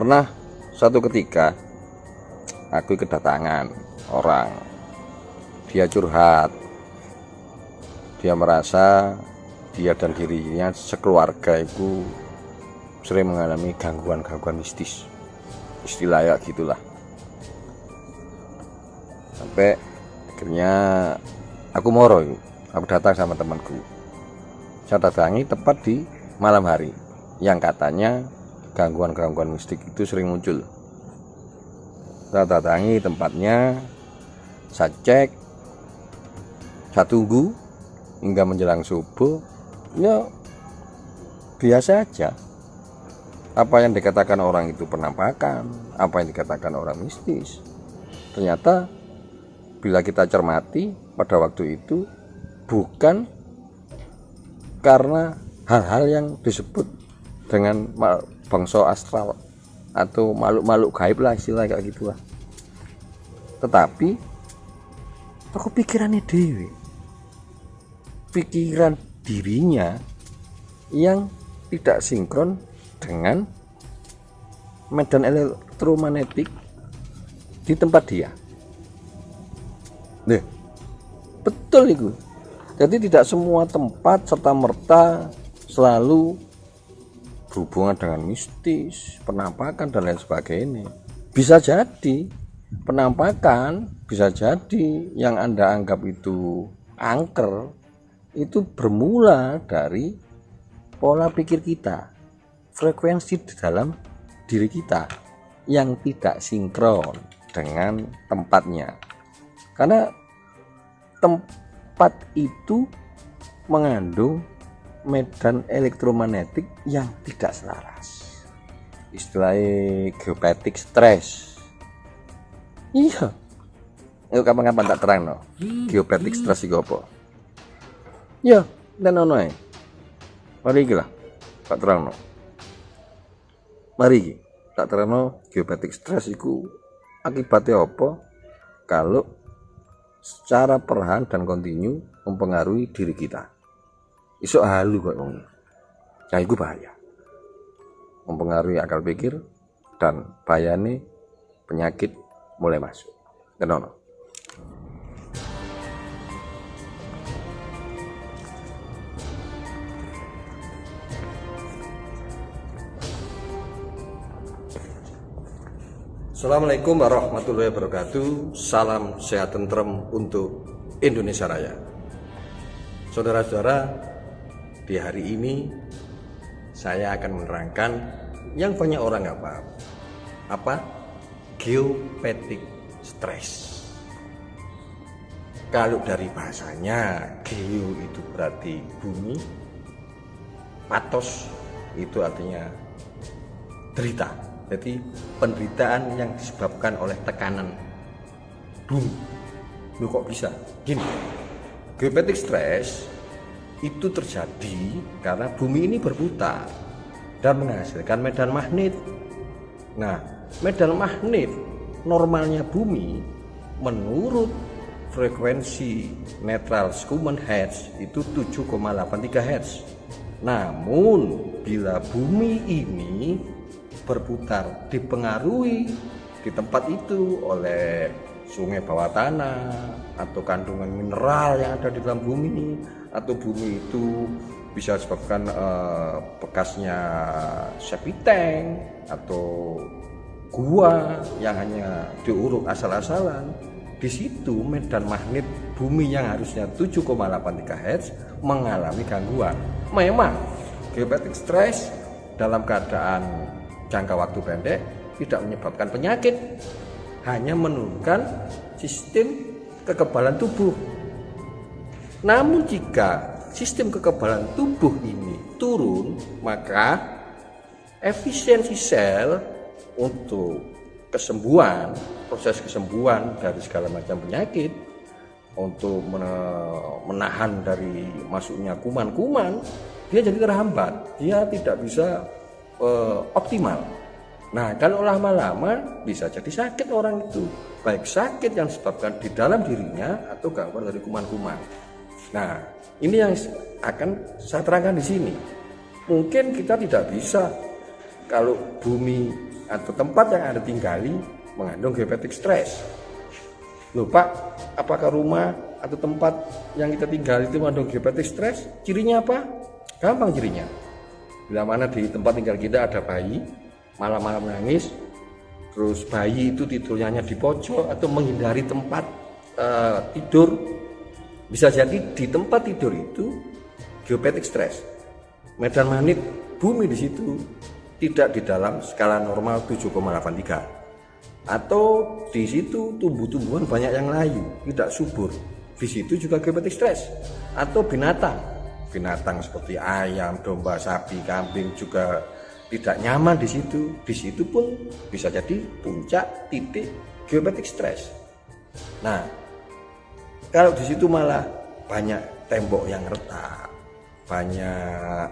Pernah suatu ketika aku kedatangan orang, dia curhat, dia merasa dia dan dirinya sekeluarga itu sering mengalami gangguan-gangguan mistis, istilahnya gitulah. Sampai akhirnya aku aku datang sama temanku. Saya datangi tepat di malam hari yang katanya gangguan-gangguan mistik itu sering muncul. Saya datangi tempatnya, saya cek, saya tunggu hingga menjelang subuh. Ya biasa aja. Apa yang dikatakan orang itu penampakan, apa yang dikatakan orang mistis, ternyata bila kita cermati pada waktu itu bukan karena hal-hal yang disebut dengan bangsa astral atau makhluk-makhluk gaib lah, istilah kayak gitu lah. Tetapi aku pikirannya dewi, pikiran dirinya yang tidak sinkron dengan medan elektromagnetik di tempat dia. Betul itu. Jadi tidak semua tempat serta merta selalu berhubungan dengan mistis, penampakan dan lain sebagainya. Bisa jadi penampakan, bisa jadi yang Anda anggap itu angker itu bermula dari pola pikir kita, frekuensi di dalam diri kita yang tidak sinkron dengan tempatnya. Karena tempat itu mengandung medan elektromagnetik yang tidak selaras, istilahnya geopatik stress. Iya, itu kapan-kapan tak terang no. Geopatik stress itu apa? Ya, dan nono. Mari gila, tak terang no. Mari tak terang no. Geopatik stress itu akibatnya apa? Kalau secara perlahan dan kontinu mempengaruhi diri kita. Iso halu kok wong. Ya iku bahaya. Mempengaruhi akal pikir dan bahayane penyakit mulai masuk. Kenono. Assalamualaikum warahmatullahi wabarakatuh. Salam sehat tentrem untuk Indonesia Raya. Saudara-saudara, di hari ini saya akan menerangkan yang banyak orang nggak paham. Apa? Geopatik stress. Kalau dari bahasanya, geo itu berarti bumi, patos itu artinya derita. Jadi penderitaan yang disebabkan oleh tekanan bumi. Lu kok bisa? Gini, geopatik stress itu terjadi karena bumi ini berputar dan menghasilkan medan magnet. Nah, medan magnet normalnya bumi menurut frekuensi netral Schumann Hertz itu 7,83 Hz. Namun bila bumi ini berputar dipengaruhi di tempat itu oleh sungai bawah tanah atau kandungan mineral yang ada di dalam bumi, atau bumi itu bisa disebabkan bekasnya septic tank atau gua yang hanya diuruk asal-asalan. Di situ medan magnet bumi yang harusnya 7,83 Hz mengalami gangguan. Memang geopatik stress dalam keadaan jangka waktu pendek tidak menyebabkan penyakit, hanya menurunkan sistem kekebalan tubuh. Namun jika sistem kekebalan tubuh ini turun, maka efisiensi sel untuk kesembuhan, proses kesembuhan dari segala macam penyakit, untuk menahan dari masuknya kuman-kuman, dia jadi terhambat, dia tidak bisa optimal. Nah, kalau lama-lama bisa jadi sakit orang itu, baik sakit yang disebabkan di dalam dirinya atau gangguan dari kuman-kuman. Nah, ini yang akan saya terangkan di sini. Mungkin kita tidak bisa, kalau bumi atau tempat yang Anda tinggali mengandung geopetik stress. Loh Pak, apakah rumah atau tempat yang kita tinggali itu mengandung geopetik stress? Cirinya apa? Gampang cirinya. Bila mana di tempat tinggal kita ada bayi, malam-malam nangis, terus bayi itu tidurnya hanya di pojok atau menghindari tempat tidur, bisa jadi di tempat tidur itu geopetik stress. Medan magnet bumi di situ tidak di dalam skala normal 7,83, atau di situ tumbuh-tumbuhan banyak yang layu, tidak subur. Di situ juga geopetik stress. Atau binatang seperti ayam, domba, sapi, kambing juga tidak nyaman di situ. Di situ pun bisa jadi puncak titik geopetik stress. Nah, kalau di situ malah banyak tembok yang retak, banyak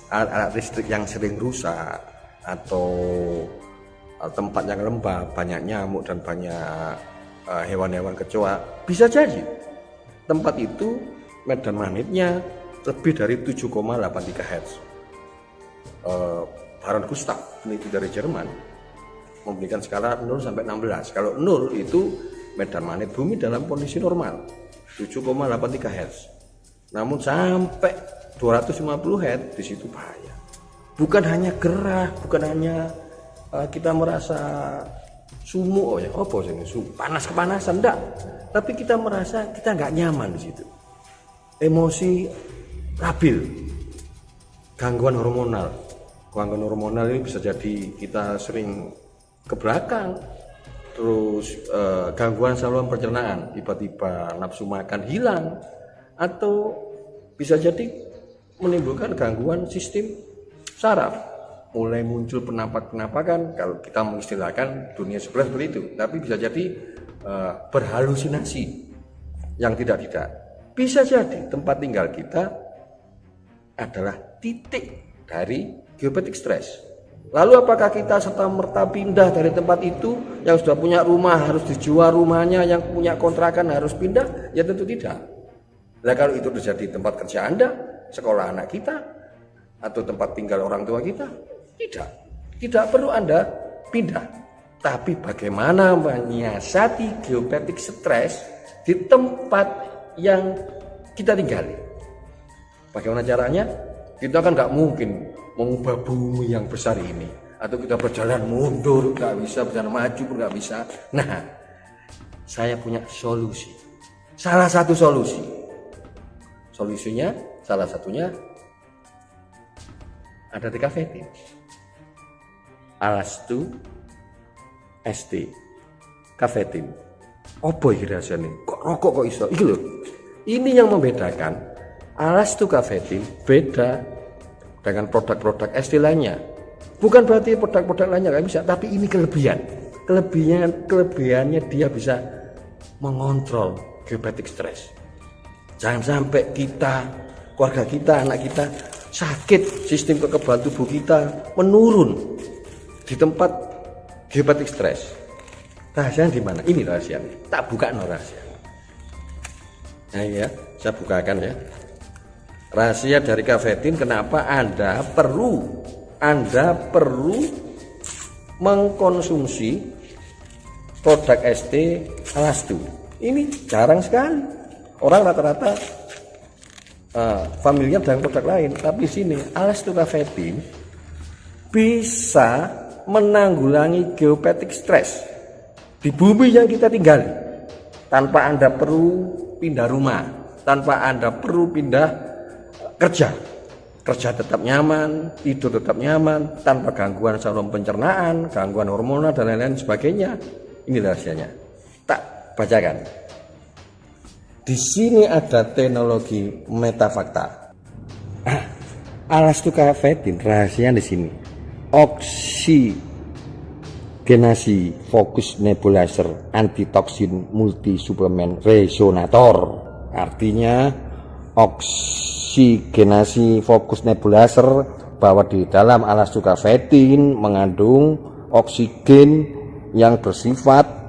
alat listrik yang sering rusak, atau tempat yang lembab, banyak nyamuk dan banyak hewan-hewan kecoa, bisa jadi tempat itu medan magnetnya lebih dari 7,83 Hz. Baron Gustav, peneliti dari Jerman, memberikan skala 0 sampai 16. Kalau 0 itu medan magnet bumi dalam kondisi normal 7,83 Hz. Namun sampai 250 Hz di situ bahaya. Bukan hanya gerah, bukan hanya kita merasa sumuk, panas kepanasan, enggak. Tapi kita merasa kita nggak nyaman di situ. Emosi labil, gangguan hormonal. Gangguan hormonal ini bisa jadi kita sering ke belakang, terus gangguan saluran pencernaan, tiba-tiba nafsu makan hilang, atau bisa jadi menimbulkan gangguan sistem saraf, mulai muncul penampakan kalau kita mengistilahkan dunia sebelah seperti itu. Tapi bisa jadi berhalusinasi yang tidak. Bisa jadi tempat tinggal kita adalah titik dari geopetik stress. Lalu apakah kita serta-merta pindah dari tempat itu? Yang sudah punya rumah harus dijual rumahnya, yang punya kontrakan harus pindah? Ya tentu tidak. Nah, kalau itu terjadi tempat kerja Anda, sekolah anak kita, atau tempat tinggal orang tua kita, tidak perlu Anda pindah. Tapi bagaimana menyiasati geopetik stress di tempat yang kita tinggali? Bagaimana caranya? Kita kan nggak mungkin mengubah bumi yang besar ini, atau kita berjalan mundur nggak bisa, berjalan maju pun nggak bisa. Nah, saya punya solusi. Salah satu solusinya salah satunya ada di Cafetin. Alastu ST Cafetin. Apa iki rasane? Kok rokok kok iso? Iki lho. Ini yang membedakan Alastu Cafetin beda dengan produk-produk ST lainnya. Bukan berarti produk-produk lainnya nggak bisa, tapi ini kelebihannya dia bisa mengontrol geopetik stress. Jangan sampai kita, keluarga kita, anak kita sakit, sistem kekebalan tubuh kita menurun di tempat geopetik stress. Rahasianya di mana? Ini rahasianya. Tak buka rahasia. Nah ya, saya bukakan ya. Rahasia dari Cafetin kenapa Anda perlu mengkonsumsi produk ST Alastu. Ini jarang sekali. Orang rata-rata familiar dengan produk lain, tapi sini Alastu Cafetin bisa menanggulangi geopetik stress di bumi yang kita tinggali tanpa Anda perlu pindah rumah, tanpa Anda perlu pindah kerja tetap nyaman, tidur tetap nyaman, tanpa gangguan saluran pencernaan, gangguan hormonal dan lain-lain sebagainya. Ini rahasianya. Tak bacakan. Di sini ada teknologi metafakta. Alastu Cafetin rahasianya di sini. Oksigenasi fokus nebulizer antitoksin multi suplemen resonator. Artinya oksigenasi fokus nebulizer bahwa di dalam Alastu Cafetin mengandung oksigen yang bersifat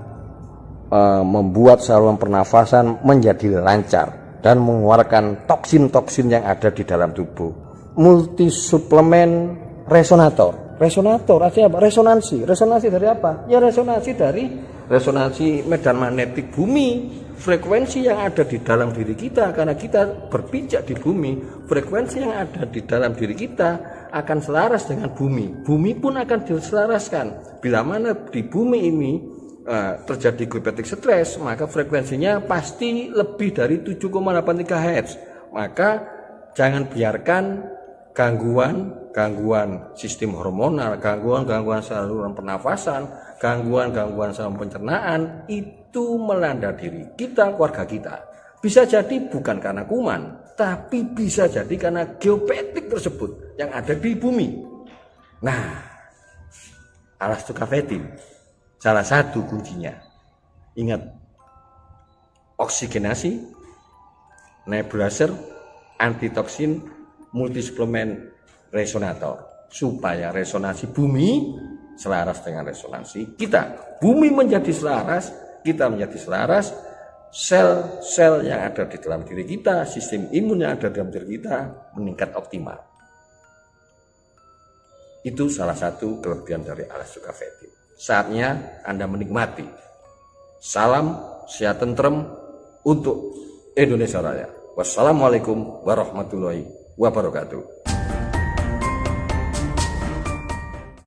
membuat saluran pernafasan menjadi lancar dan mengeluarkan toksin-toksin yang ada di dalam tubuh. Multi suplemen resonator Resonator artinya apa? Resonansi. Resonansi dari apa? Ya resonansi dari resonansi medan magnetik bumi. Frekuensi yang ada di dalam diri kita, karena kita berpijak di bumi, frekuensi yang ada di dalam diri kita akan selaras dengan bumi. Bumi pun akan diselaraskan. Bila mana di bumi ini terjadi geopetik stres, maka frekuensinya pasti lebih dari 7,83 Hz. Maka jangan biarkan gangguan sistem hormonal, gangguan saluran pernafasan, gangguan saluran pencernaan itu melanda diri kita, keluarga kita. Bisa jadi bukan karena kuman, tapi bisa jadi karena geopetik tersebut yang ada di bumi. Nah, Alastocavetin salah satu kuncinya. Ingat, oksigenasi, nebulizer, antitoksin, multisuplemen, resonator, supaya resonansi bumi selaras dengan resonansi kita. Bumi menjadi selaras, kita menjadi selaras, sel-sel yang ada di dalam diri kita, sistem imun yang ada dalam diri kita meningkat optimal. Itu salah satu kelebihan dari Alastocavetin. Saatnya Anda menikmati. Salam sehat tentrem untuk Indonesia Raya. Wassalamualaikum warahmatullahi wabarakatuh.